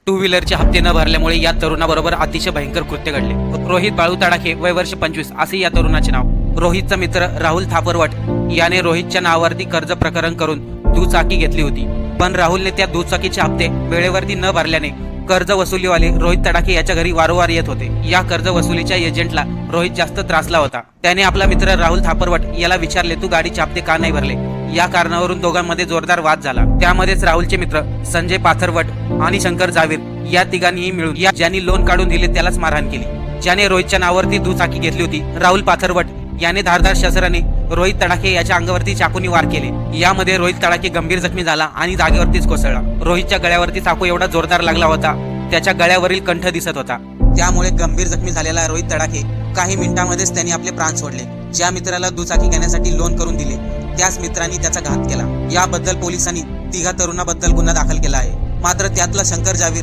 To व्हीलरचे हप्ते न भरल्यामुळे या तरुणाबरोबर अतिशय भयंकर कृत्य घडले। रोहित बाळू तडाखे, वय वर्ष 25 असे या तरुणाचे नाव। रोहितचा मित्र राहुल थापरवट याने रोहितच्या नावावरती कर्ज प्रकरण करून दुचाकी घेतली होती, पण राहुलने त्या दुचाकीचे हप्ते वेळेवरती न भरल्याने कर्ज वसुलीवाले रोहित तडाखे याच्या घरी वारंवार येत होते। या कर्ज वसुलीच्या एजंटला रोहित जास्त त्रासला होता। त्याने आपला मित्र राहुल थापरवट याला विचारले, तू गाडीचे हप्ते का नाही भरले? या कारणावरून दोघांमध्ये जोरदार वाद झाला। त्यामध्येच राहुलचे मित्र संजय पाथरवट आणि शंकर जावीर या तिघांनीही मिळून ज्यांनी लोन काढून दिले त्यालाच मारहाण केली। ज्याने रोहितच्या नावावरती दुचाकी घेतली होती, राहुल पाथरवट याने धारदार शस्त्राने रोहित तडाखे याच्या अंगावरती चाकूने वार केले। यामध्ये रोहित तडाखे गंभीर जखमी झाला आणि जागेवरतीच कोसळला। रोहितच्या गळ्यावरती चाकू एवढा जोरदार लागला होता, त्याच्या गळ्यावरील कंठ दिसत होता। त्यामुळे गंभीर जखमी झालेला रोहित तडाखे काही मिनिटांमध्येच त्यांनी आपले प्राण सोडले। ज्या मित्राला दुचाकी घेण्यासाठी लोन करून दिले त्याच मित्रांनी त्याचा घात केला। याबद्दल पोलिसांनी तिघा तरुणाबद्दल गुन्हा दाखल केला आहे। मात्र त्यातला शंकर जावीर